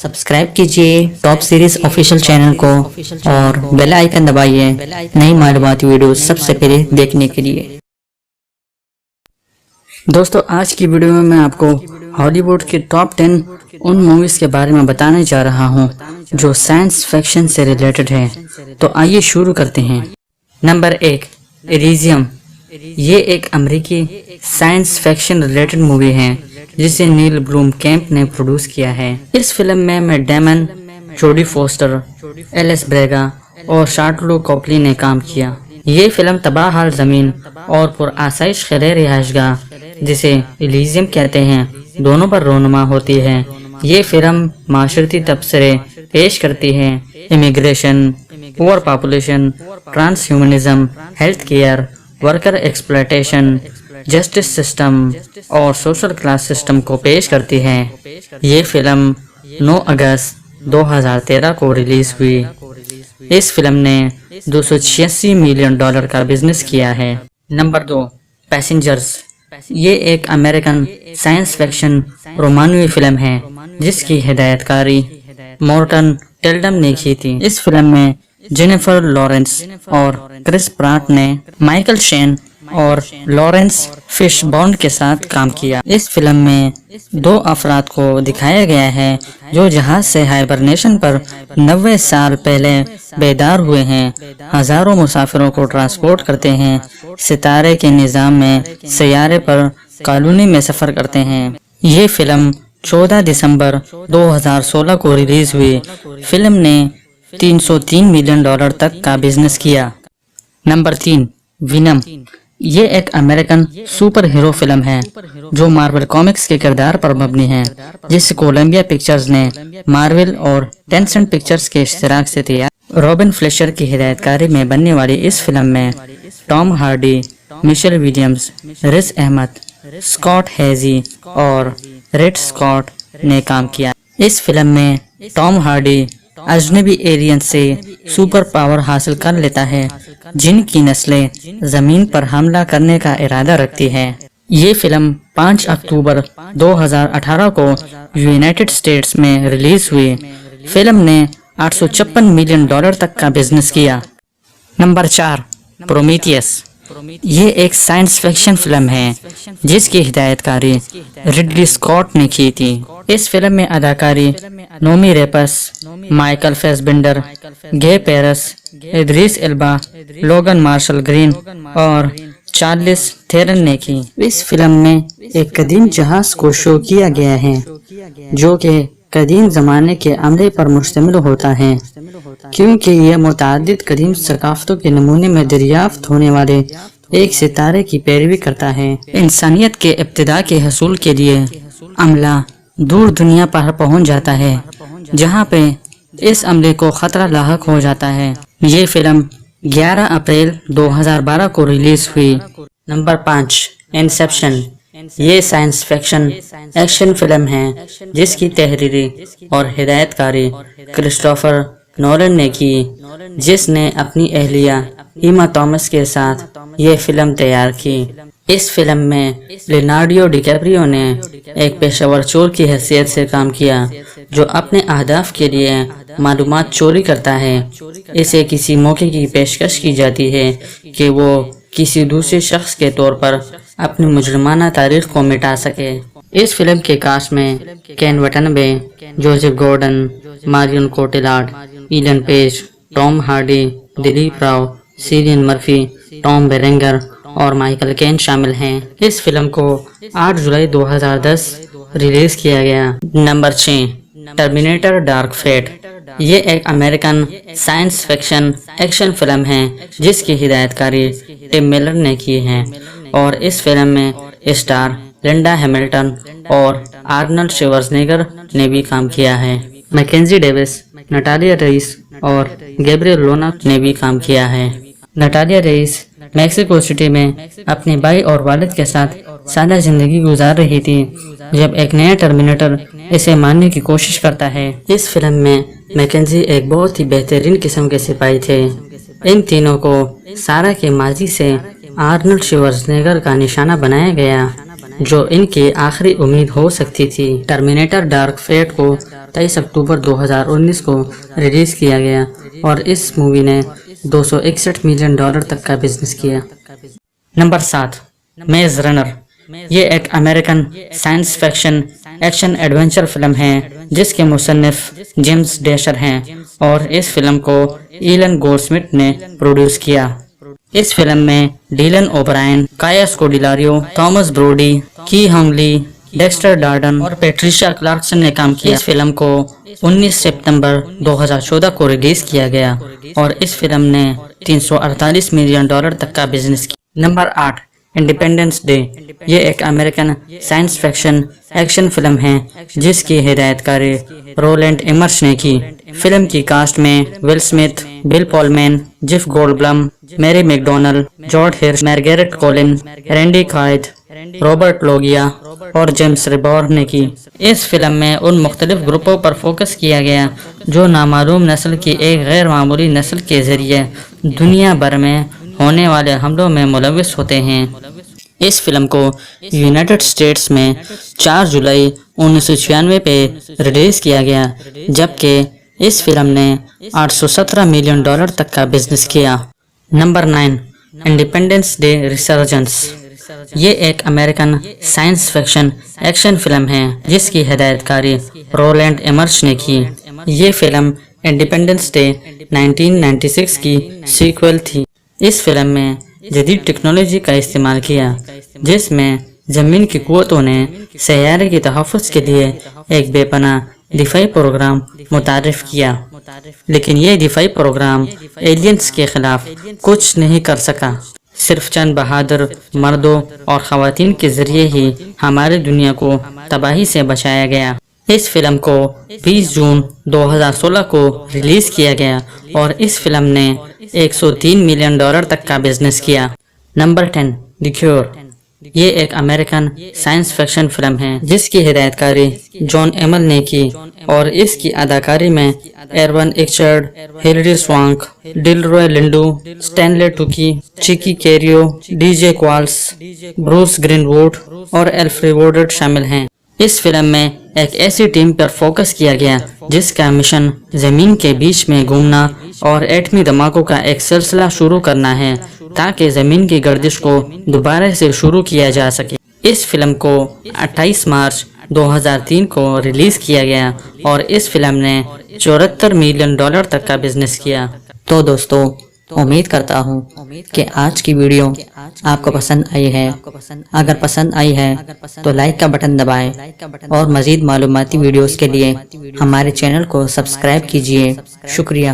Subscribe کیجئے top series official channel کو اور بیل آئیکن دبائیے نئی معلوماتی ویڈیوز سب سے پہلے دیکھنے کے لیے۔ دوستو آج کی ویڈیو میں آپ کو ہالی ووڈ کی ٹاپ 10 ان موویز کے بارے میں بتانے جا رہا ہوں جو سائنس فکشن سے ریلیٹڈ ہیں، تو آئیے شروع کرتے ہیں۔ نمبر 1، ایلیزیم۔ یہ ایک امریکی سائنس فکشن ریلیٹڈ مووی ہے جسے نیل بلوم کیمپ نے پروڈیوس کیا ہے۔ اس فلم میں Matt Damon, Jodie Foster, Alice Braga اور شارلٹو کوپلی نے کام کیا۔ یہ فلم تباہ حال زمین اور پر آسائش خیریہ رہائش گاہ جسے ایلیزیم کہتے ہیں دونوں پر رونما ہوتی ہے۔ یہ فلم معاشرتی تبصرے پیش کرتی ہے: immigration, poor population, transhumanism, health care, worker exploitation, justice system اور سوشل کلاس سسٹم کو پیش کرتی ہے۔ یہ فلم 9 اگست 2013 کو ریلیز ہوئی۔ اس فلم نے $286 ملین کا بزنس کیا ہے۔ Number 2، passengers. یہ ایک امریکن سائنس فکشن رومانوی فلم ہے جس کی ہدایت کاری مورٹن ٹلڈم نے کی تھی۔ اس فلم میں جینیفر لارنس اور کرس پراٹ نے مائیکل شین اور لارنس فش بورن کے ساتھ کام کیا۔ اس فلم میں 2 افراد کو دکھایا گیا ہے جو جہاز سے ہائبرنیشن پر 90 سال پہلے بیدار ہوئے ہیں، ہزاروں مسافروں کو ٹرانسپورٹ کرتے ہیں، ستارے کے نظام میں سیارے پر کالونی میں سفر کرتے ہیں۔ یہ فلم 14 دسمبر 2016 کو ریلیز ہوئی۔ فلم نے $303 ملین تک کا بزنس کیا۔ Number 3، venom. یہ ایک امریکن سپر ہیرو فلم ہے جو مارول کامکس کے کردار پر مبنی ہے جس کولمبیا پکچرز نے مارول اور ٹینسنٹ پکچرز کے اشتراک سے تیار۔ رابن فلیشر کی ہدایت کاری میں بننے والی اس فلم میں ٹام ہارڈی، میشل ولیمز، رز احمد، اسکاٹ ہیزی اور ریڈ اسکاٹ نے کام کیا۔ اس فلم میں ٹام ہارڈی اجنبی ایلین سے سپر پاور حاصل کر لیتا ہے جن کی نسلیں زمین پر حملہ کرنے کا ارادہ رکھتی ہے۔ یہ فلم 5 اکتوبر 2018 کو یونائٹڈ اسٹیٹس میں ریلیز ہوئی۔ فلم نے $856 ملین تک کا بزنس کیا۔ نمبر 4، پرومیتھیس۔ یہ ایک سائنس فکشن فلم ہے جس کی ہدایت کاری رڈلی اسکاٹ نے کی تھی۔ اس فلم میں اداکاری Navami wraps, Michael Fassbender, Guy Pearce, Idris Elba, Logan Marshall Green اور چارلس تھیرن نے کی۔ اس فلم میں ایک قدیم جہاز کو شو کیا گیا ہے جو کہ قدیم زمانے کے عملے پر مشتمل ہوتا ہے کیونکہ یہ متعدد قدیم ثقافتوں کے نمونے میں دریافت ہونے والے ایک ستارے کی پیروی کرتا ہے۔ انسانیت کے ابتدا کے حصول کے لیے عملہ دور دنیا پر پہنچ جاتا ہے جہاں پہ اس عملے کو خطرہ لاحق ہو جاتا ہے۔ یہ فلم 11 اپریل 2012 کو ریلیز ہوئی۔ Number 5، inception. یہ سائنس فکشن ایکشن فلم ہے جس کی تحریری اور ہدایت کاری کرسٹوفر نولن نے کی، جس نے اپنی اہلیہ ایما تھامس کے ساتھ یہ فلم تیار کی۔ اس فلم میں لیونارڈو ڈی کیپریو نے ایک پیشہ ور چور کی حیثیت سے کام کیا جو اپنے اہداف کے لیے معلومات چوری کرتا ہے۔ اسے کسی موقع کی پیشکش کی جاتی ہے کہ وہ کسی دوسرے شخص کے طور پر اپنی مجرمانہ تاریخ کو مٹا سکے۔ اس فلم کے کاسٹ میں Ken Watanabe, Joseph Gordon, Marion Cotillard, Ellen Page, Tom Hardy, Dileep Rao, Cillian Murphy, Tom Berenger اور مائیکل کین شامل ہیں۔ اس فلم کو 8 جولائی 2010 ریلیز کیا گیا۔ Number 6، Terminator Dark Fate. یہ ایک American science fiction action film ہے جس کی ہدایت کاری ٹم ملر نے کی ہے اور اس فلم میں اسٹار لنڈا ہیملٹن اور آرنلڈ شوارزنیگر نے بھی کام کیا ہے۔ میکنزی ڈیوس، نٹالیا ریس اور گیبریل لونا نے بھی کام کیا ہے۔ نٹالیا ریس میکسیکو سٹی میں اپنے بھائی اور والد کے ساتھ سادہ زندگی گزار رہی تھی جب ایک نیا ٹرمینیٹر اسے مارنے کی کوشش کرتا ہے۔ اس فلم میں میکنزی ایک بہت ہی بہترین قسم کے سپاہی تھے۔ ان تینوں کو سارا کے ماضی سے آرنلڈ شوارزنیگر کا نشانہ بنایا گیا جو ان کی آخری امید ہو سکتی تھی۔ ٹرمینیٹر ڈارک فیٹ کو 23 اکتوبر 2019 کو ریلیز کیا گیا اور اس مووی نے $261 ملین تک کا بزنس کیا۔ نمبر 7، میز رنر۔ یہ ایک American science fiction action adventure film ہے جس کے مصنف جیمز ڈیشر ہیں اور اس فلم کو ایلن گولڈسمتھ نے پروڈیوس کیا۔ اس فلم میں ڈیلن اوبرائن، کایا سکوڈیلاریو، تھامس بروڈی، کی ہانگ لی، ڈیکسٹر ڈارڈن اور پیٹریشیا کلارکسن نے کام کیا۔ اس فلم کو 19 ستمبر 2014 کو ریلیز کیا گیا اور اس فلم نے $348 ملین تک کا بزنس کیا۔ Number 8، independence day. یہ ایک American science fiction action film ہے جس کی ہدایت کاری رولینڈ ایمرش نے کی۔ فلم کی کاسٹ میں ول اسمتھ، بل پولمین، جیف گولڈبلم، میری McDonnell, George Harsh, Margaret colon, رینڈی قائد، رابرٹ لوگیا اور جیمس ریبور نے کی۔ اس فلم میں ان مختلف گروپوں پر فوکس کیا گیا جو نامعلوم نسل کی ایک غیر معمولی نسل کے ذریعے دنیا بھر میں ہونے والے حملوں میں ملوث ہوتے ہیں۔ اس فلم کو یونائیٹڈ اسٹیٹس میں 4 جولائی 1996 پہ ریلیز کیا گیا جبکہ اس فلم نے $817 ملین تک کا بزنس کیا۔ Number 9، independence day resurgence. یہ ایک American science fiction action film ہے جس کی ہدایت کاری رولینڈ ایمرش نے کی۔ یہ فلم انڈیپینڈنس ڈے 1996 کی سیکوئل تھی۔ اس فلم میں جدید ٹیکنالوجی کا استعمال کیا جس میں زمین کی قوتوں نے سیارے کے تحفظ کے لیے ایک بے پناہ دفاعی پروگرام متعارف کیا، لیکن یہ دفاعی پروگرام ایلینز کے خلاف کچھ نہیں کر سکا۔ صرف چند بہادر مردوں اور خواتین کے ذریعے ہی ہماری دنیا کو تباہی سے بچایا گیا۔ اس فلم کو 20 جون 2016 کو ریلیز کیا گیا اور اس فلم نے $103 ملین تک کا بزنس کیا۔ نمبر 10، دی کیور۔ یہ ایک امریکن سائنس فکشن فلم ہے جس کی ہدایت کاری جان ایمل نے کی اور اس کی اداکاری میں Aaron Eckhart, Hilary Swank, Delroy Lindo, Stanley Tucci, Tcheky Karyo, D J Qualls, Bruce Greenwood اور ایلفری ووڈرڈ شامل ہیں۔ اس فلم میں ایک ایسی ٹیم پر فوکس کیا گیا جس کا مشن زمین کے بیچ میں گھومنا اور ایٹمی دھماکوں کا ایک سلسلہ شروع کرنا ہے تاکہ زمین کی گردش کو دوبارہ سے شروع کیا جا سکے۔ اس فلم کو 28 مارچ 2003 کو ریلیز کیا گیا اور اس فلم نے $74 ملین تک کا بزنس کیا۔ تو دوستو، امید کرتا ہوں کہ آج کی ویڈیو آپ کو پسند آئی ہے۔ اگر پسند آئی ہے تو لائک کا بٹن دبائیں اور مزید معلوماتی ویڈیوز کے لیے ہمارے چینل کو سبسکرائب کیجیے۔ شکریہ۔